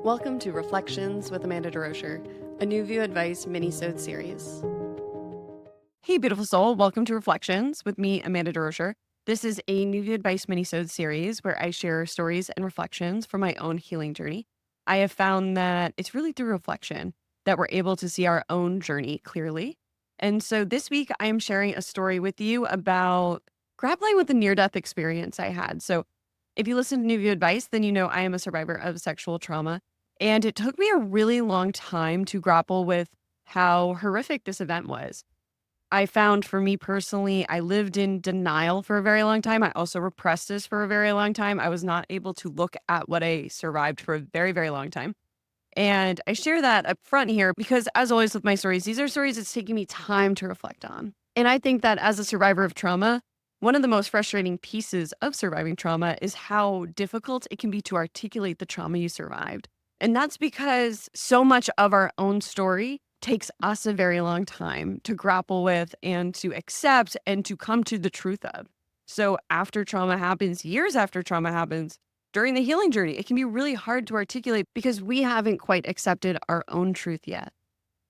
Welcome to Reflections with Amanda DeRocher, a New View Advice mini-sode series. Hey, beautiful soul. Welcome to Reflections with me, Amanda DeRocher. This is a New View Advice mini-sode series where I share stories and reflections from my own healing journey. I have found that it's really through reflection that we're able to see our own journey clearly. And so this week, I am sharing a story with you about grappling with the near-death experience I had. So if you listen to New View Advice, then you know I am a survivor of sexual trauma. And it took me a really long time to grapple with how horrific this event was. I found for me personally, I lived in denial for a very long time. I also repressed this for a very long time. I was not able to look at what I survived for a very, very long time. And I share that up front here because, as always with my stories, these are stories it's taking me time to reflect on. And I think that as a survivor of trauma, one of the most frustrating pieces of surviving trauma is how difficult it can be to articulate the trauma you survived. And that's because so much of our own story takes us a very long time to grapple with and to accept and to come to the truth of. So after trauma happens, years after trauma happens, during the healing journey, it can be really hard to articulate because we haven't quite accepted our own truth yet.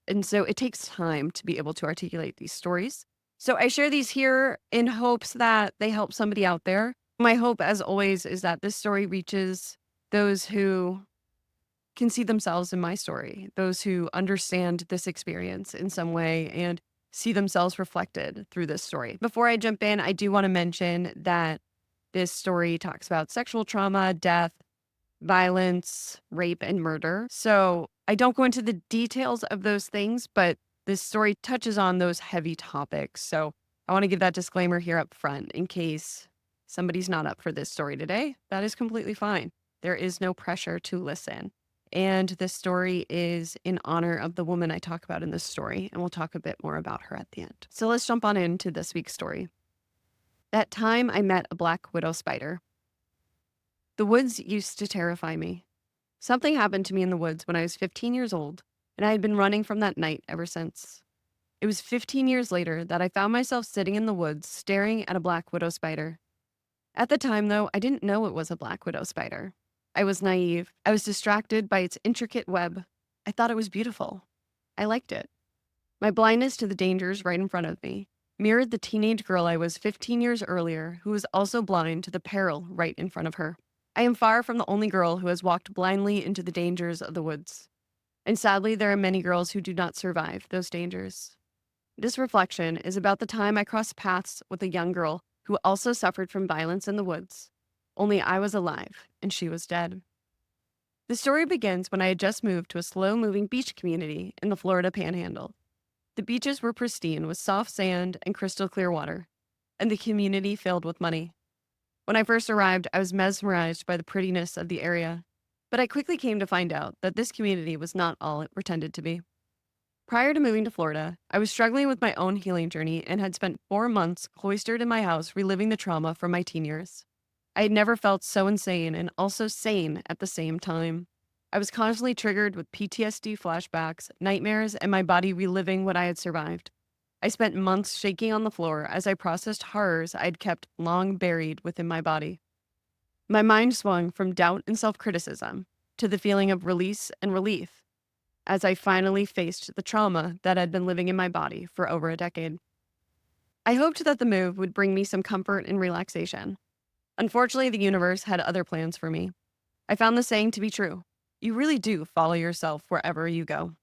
And so it takes time to be able to articulate these stories. So I share these here in hopes that they help somebody out there. My hope, as always, is that this story reaches those who can see themselves in my story, those who understand this experience in some way and see themselves reflected through this story. Before I jump in, I do want to mention that this story talks about sexual trauma, death, violence, rape, and murder. So I don't go into the details of those things, but this story touches on those heavy topics. So I want to give that disclaimer here up front in case somebody's not up for this story today. That is completely fine. There is no pressure to listen. And this story is in honor of the woman I talk about in this story, and we'll talk a bit more about her at the end. So let's jump on into this week's story. That time I met a black widow spider. The woods used to terrify me. Something happened to me in the woods when I was 15 years old, and I had been running from that night ever since. It was 15 years later that I found myself sitting in the woods staring at a black widow spider. At the time, though, I didn't know it was a black widow spider. I was naive. I was distracted by its intricate web. I thought it was beautiful. I liked it. My blindness to the dangers right in front of me mirrored the teenage girl I was 15 years earlier who was also blind to the peril right in front of her. I am far from the only girl who has walked blindly into the dangers of the woods. And sadly, there are many girls who do not survive those dangers. This reflection is about the time I crossed paths with a young girl who also suffered from violence in the woods. Only I was alive and she was dead. The story begins when I had just moved to a slow-moving beach community in the Florida Panhandle. The beaches were pristine with soft sand and crystal clear water, and the community filled with money. When I first arrived, I was mesmerized by the prettiness of the area, but I quickly came to find out that this community was not all it pretended to be. Prior to moving to Florida, I was struggling with my own healing journey and had spent 4 months cloistered in my house reliving the trauma from my teen years. I had never felt so insane and also sane at the same time. I was constantly triggered with PTSD flashbacks, nightmares, and my body reliving what I had survived. I spent months shaking on the floor as I processed horrors I had kept long buried within my body. My mind swung from doubt and self-criticism to the feeling of release and relief as I finally faced the trauma that had been living in my body for over a decade. I hoped that the move would bring me some comfort and relaxation. Unfortunately, the universe had other plans for me. I found the saying to be true. You really do follow yourself wherever you go.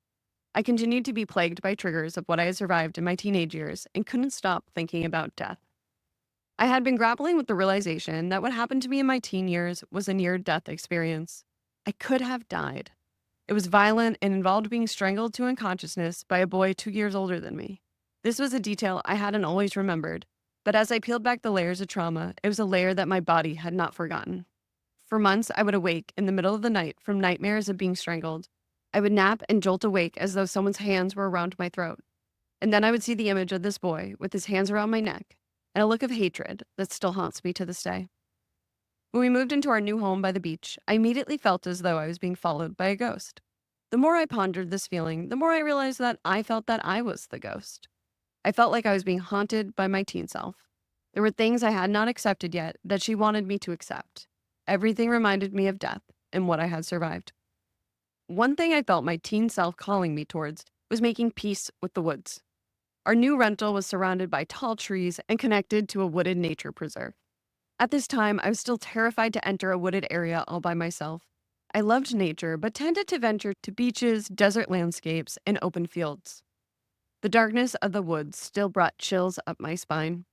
I continued to be plagued by triggers of what I had survived in my teenage years and couldn't stop thinking about death. I had been grappling with the realization that what happened to me in my teen years was a near-death experience. I could have died. It was violent and involved being strangled to unconsciousness by a boy 2 years older than me. This was a detail I hadn't always remembered, but as I peeled back the layers of trauma, it was a layer that my body had not forgotten. For months, I would awake in the middle of the night from nightmares of being strangled. I would nap and jolt awake as though someone's hands were around my throat. And then I would see the image of this boy with his hands around my neck and a look of hatred that still haunts me to this day. When we moved into our new home by the beach, I immediately felt as though I was being followed by a ghost. The more I pondered this feeling, the more I realized that I felt that I was the ghost. I felt like I was being haunted by my teen self. There were things I had not accepted yet that she wanted me to accept. Everything reminded me of death and what I had survived. one thing I felt my teen self calling me towards was making peace with the woods. Our new rental was surrounded by tall trees and connected to a wooded nature preserve. At this time, I was still terrified to enter a wooded area all by myself. I loved nature, but tended to venture to beaches, desert landscapes, and open fields. The darkness of the woods still brought chills up my spine.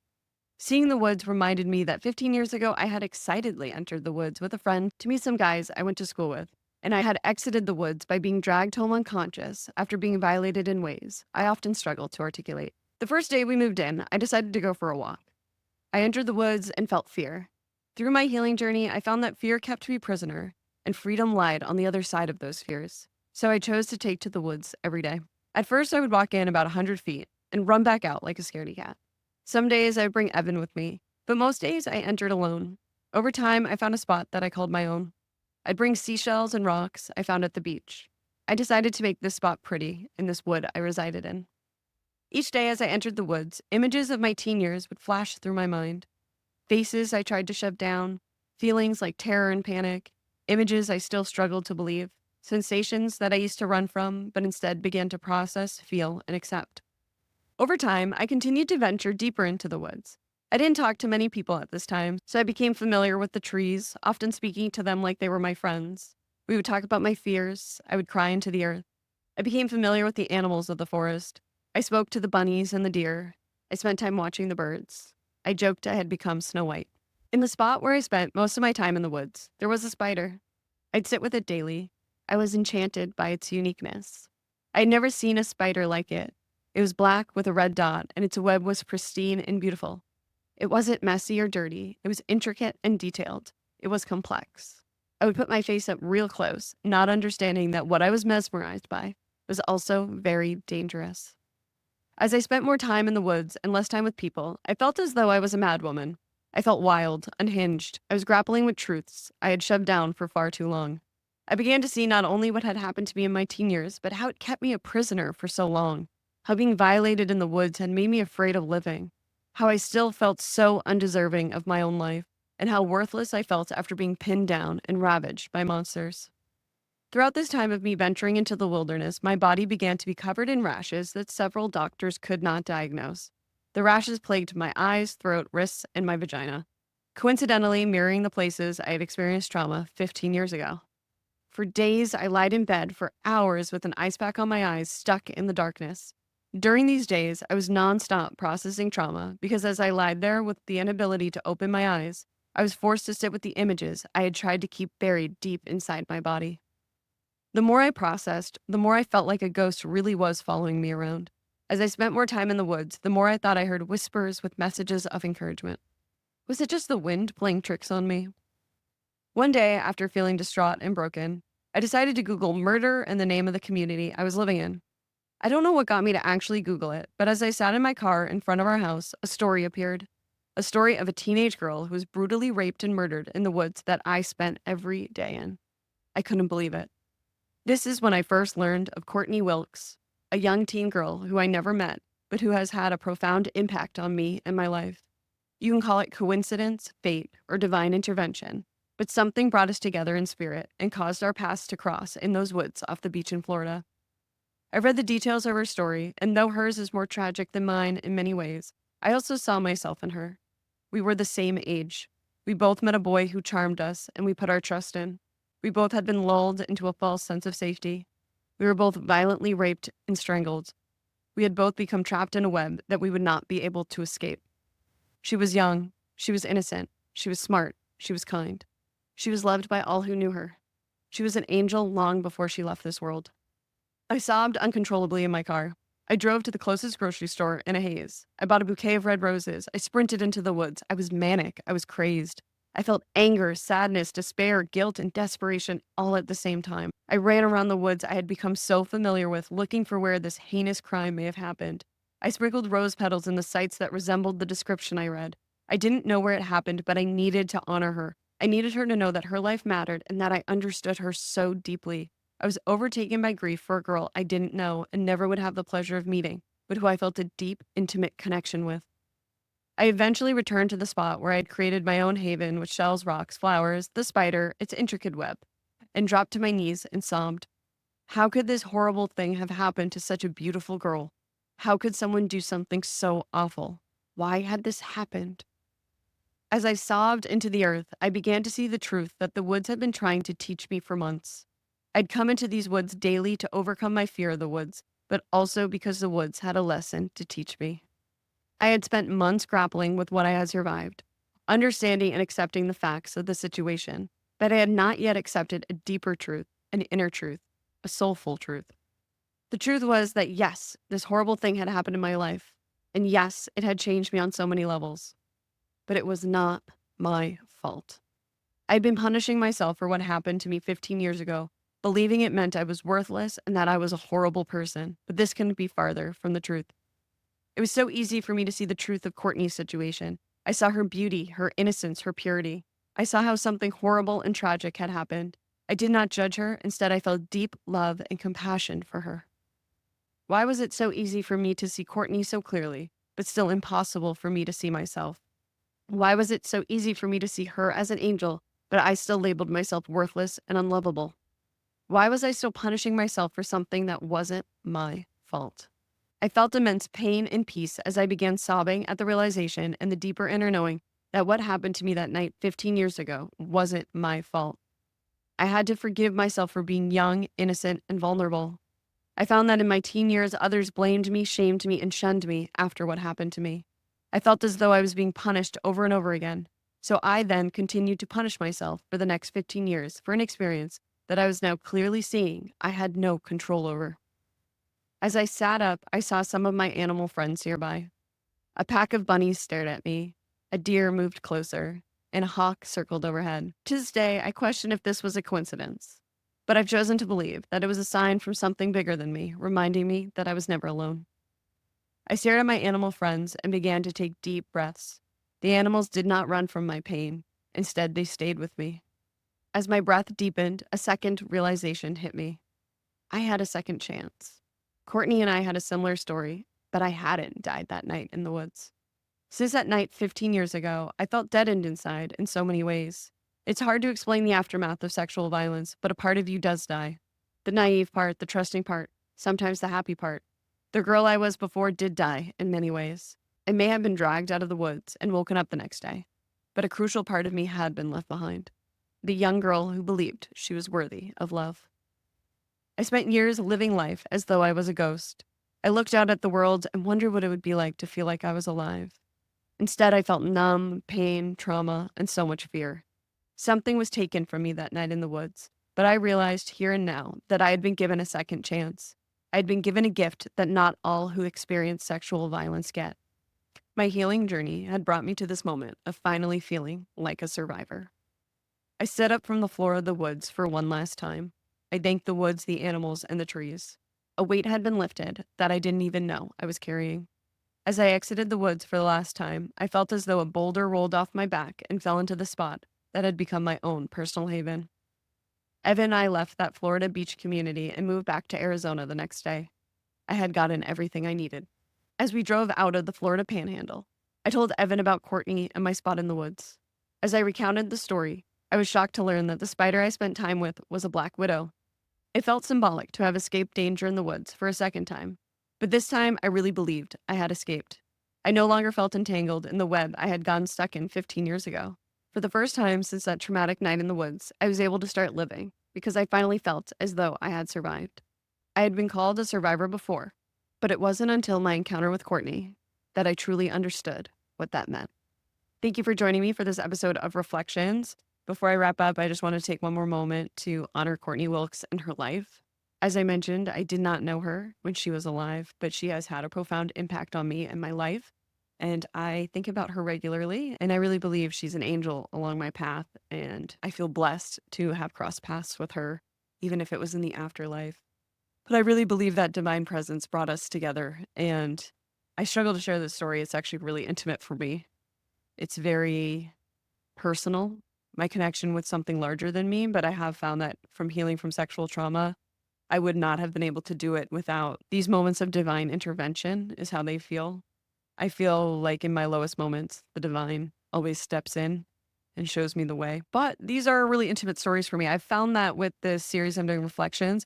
Seeing the woods reminded me that 15 years ago, I had excitedly entered the woods with a friend to meet some guys I went to school with, and I had exited the woods by being dragged home unconscious after being violated in ways I often struggle to articulate. The first day we moved in, I decided to go for a walk. I entered the woods and felt fear. Through my healing journey, I found that fear kept me prisoner, and freedom lied on the other side of those fears. So I chose to take to the woods every day. At first, I would walk in about 100 feet and run back out like a scaredy cat. Some days I would bring Evan with me, but most days I entered alone. Over time, I found a spot that I called my own. I'd bring seashells and rocks I found at the beach. I decided to make this spot pretty in this wood I resided in. Each day as I entered the woods, images of my teen years would flash through my mind. Faces I tried to shove down, feelings like terror and panic, images I still struggled to believe, sensations that I used to run from but instead began to process, feel, and accept. Over time, I continued to venture deeper into the woods. I didn't talk to many people at this time, so I became familiar with the trees, often speaking to them like they were my friends. We would talk about my fears. I would cry into the earth. I became familiar with the animals of the forest. I spoke to the bunnies and the deer. I spent time watching the birds. I joked I had become Snow White. In the spot where I spent most of my time in the woods, there was a spider. I'd sit with it daily. I was enchanted by its uniqueness. I had never seen a spider like it. It was black with a red dot, and its web was pristine and beautiful. It wasn't messy or dirty. It was intricate and detailed. It was complex. I would put my face up real close, not understanding that what I was mesmerized by was also very dangerous. As I spent more time in the woods and less time with people, I felt as though I was a madwoman. I felt wild, unhinged. I was grappling with truths I had shoved down for far too long. I began to see not only what had happened to me in my teen years, but how it kept me a prisoner for so long. How being violated in the woods had made me afraid of living. How I still felt so undeserving of my own life, and how worthless I felt after being pinned down and ravaged by monsters. Throughout this time of me venturing into the wilderness, my body began to be covered in rashes that several doctors could not diagnose. The rashes plagued my eyes, throat, wrists, and my vagina, coincidentally mirroring the places I had experienced trauma 15 years ago. For days, I lied in bed for hours with an ice pack on my eyes, stuck in the darkness. During these days, I was nonstop processing trauma because as I lied there with the inability to open my eyes, I was forced to sit with the images I had tried to keep buried deep inside my body. The more I processed, the more I felt like a ghost really was following me around. As I spent more time in the woods, the more I thought I heard whispers with messages of encouragement. Was it just the wind playing tricks on me? One day, after feeling distraught and broken, I decided to Google murder and the name of the community I was living in. I don't know what got me to actually Google it, but as I sat in my car in front of our house, a story appeared. A story of a teenage girl who was brutally raped and murdered in the woods that I spent every day in. I couldn't believe it. This is when I first learned of Courtney Wilkes, a young teen girl who I never met, but who has had a profound impact on me and my life. You can call it coincidence, fate, or divine intervention, but something brought us together in spirit and caused our paths to cross in those woods off the beach in Florida. I read the details of her story, and though hers is more tragic than mine in many ways, I also saw myself in her. We were the same age. We both met a boy who charmed us, and we put our trust in. We both had been lulled into a false sense of safety. We were both violently raped and strangled. We had both become trapped in a web that we would not be able to escape. She was young. She was innocent. She was smart. She was kind. She was loved by all who knew her. She was an angel long before she left this world. I sobbed uncontrollably in my car. I drove to the closest grocery store in a haze. I bought a bouquet of red roses. I sprinted into the woods. I was manic. I was crazed. I felt anger, sadness, despair, guilt, and desperation all at the same time. I ran around the woods I had become so familiar with, looking for where this heinous crime may have happened. I sprinkled rose petals in the sites that resembled the description I read. I didn't know where it happened, but I needed to honor her. I needed her to know that her life mattered and that I understood her so deeply. I was overtaken by grief for a girl I didn't know and never would have the pleasure of meeting, but who I felt a deep, intimate connection with. I eventually returned to the spot where I had created my own haven with shells, rocks, flowers, the spider, its intricate web, and dropped to my knees and sobbed. How could this horrible thing have happened to such a beautiful girl? How could someone do something so awful? Why had this happened? As I sobbed into the earth, I began to see the truth that the woods had been trying to teach me for months. I'd come into these woods daily to overcome my fear of the woods, but also because the woods had a lesson to teach me. I had spent months grappling with what I had survived, understanding and accepting the facts of the situation, but I had not yet accepted a deeper truth, an inner truth, a soulful truth. The truth was that yes, this horrible thing had happened in my life, and yes, it had changed me on so many levels, but it was not my fault. I'd been punishing myself for what happened to me 15 years ago, believing it meant I was worthless and that I was a horrible person, but this couldn't be farther from the truth. It was so easy for me to see the truth of Courtney's situation. I saw her beauty, her innocence, her purity. I saw how something horrible and tragic had happened. I did not judge her. Instead, I felt deep love and compassion for her. Why was it so easy for me to see Courtney so clearly, but still impossible for me to see myself? Why was it so easy for me to see her as an angel, but I still labeled myself worthless and unlovable? Why was I still punishing myself for something that wasn't my fault? I felt immense pain and peace as I began sobbing at the realization and the deeper inner knowing that what happened to me that night 15 years ago wasn't my fault. I had to forgive myself for being young, innocent, and vulnerable. I found that in my teen years, others blamed me, shamed me, and shunned me after what happened to me. I felt as though I was being punished over and over again. So I then continued to punish myself for the next 15 years for an experience that I was now clearly seeing I had no control over. As I sat up, I saw some of my animal friends nearby. A pack of bunnies stared at me, a deer moved closer, and a hawk circled overhead. To this day, I question if this was a coincidence, but I've chosen to believe that it was a sign from something bigger than me, reminding me that I was never alone. I stared at my animal friends and began to take deep breaths. The animals did not run from my pain. Instead, they stayed with me. As my breath deepened, a second realization hit me. I had a second chance. Courtney and I had a similar story, but I hadn't died that night in the woods. Since that night 15 years ago, I felt deadened inside in so many ways. It's hard to explain the aftermath of sexual violence, but a part of you does die. The naive part, the trusting part, sometimes the happy part. The girl I was before did die in many ways. I may have been dragged out of the woods and woken up the next day, but a crucial part of me had been left behind. The young girl who believed she was worthy of love. I spent years living life as though I was a ghost. I looked out at the world and wondered what it would be like to feel like I was alive. Instead, I felt numb, pain, trauma, and so much fear. Something was taken from me that night in the woods, but I realized here and now that I had been given a second chance. I had been given a gift that not all who experience sexual violence get. My healing journey had brought me to this moment of finally feeling like a survivor. I stood up from the floor of the woods for one last time. I thanked the woods, the animals, and the trees. A weight had been lifted that I didn't even know I was carrying. As I exited the woods for the last time, I felt as though a boulder rolled off my back and fell into the spot that had become my own personal haven. Evan and I left that Florida beach community and moved back to Arizona the next day. I had gotten everything I needed. As we drove out of the Florida panhandle, I told Evan about Courtney and my spot in the woods. As I recounted the story, I was shocked to learn that the spider I spent time with was a black widow. It felt symbolic to have escaped danger in the woods for a second time, but this time I really believed I had escaped. I no longer felt entangled in the web I had gotten stuck in 15 years ago. For the first time since that traumatic night in the woods, I was able to start living because I finally felt as though I had survived. I had been called a survivor before, but it wasn't until my encounter with Courtney that I truly understood what that meant. Thank you for joining me for this episode of Reflections. Before I wrap up, I just want to take one more moment to honor Courtney Wilkes and her life. As I mentioned, I did not know her when she was alive, but she has had a profound impact on me and my life. And I think about her regularly, and I really believe she's an angel along my path. And I feel blessed to have crossed paths with her, even if it was in the afterlife. But I really believe that divine presence brought us together. And I struggle to share this story. It's actually really intimate for me. It's very personal, my connection with something larger than me, but I have found that from healing from sexual trauma, I would not have been able to do it without these moments of divine intervention, is how they feel. I feel like in my lowest moments, the divine always steps in and shows me the way. But these are really intimate stories for me. I've found that with this series I'm doing, Reflections,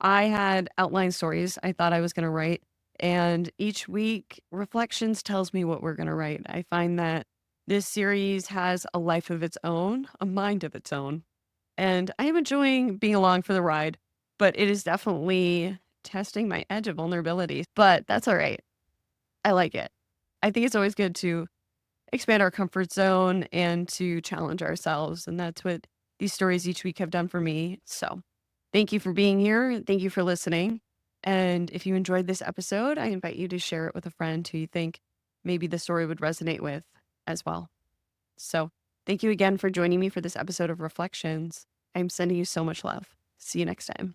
I had outline stories I thought I was going to write. And each week, Reflections tells me what we're going to write. I find that this series has a life of its own, a mind of its own. And I am enjoying being along for the ride, but it is definitely testing my edge of vulnerability. But that's all right. I like it. I think it's always good to expand our comfort zone and to challenge ourselves. And that's what these stories each week have done for me. So thank you for being here. Thank you for listening. And if you enjoyed this episode, I invite you to share it with a friend who you think maybe the story would resonate with as well. So thank you again for joining me for this episode of Reflections. I'm sending you so much love. See you next time.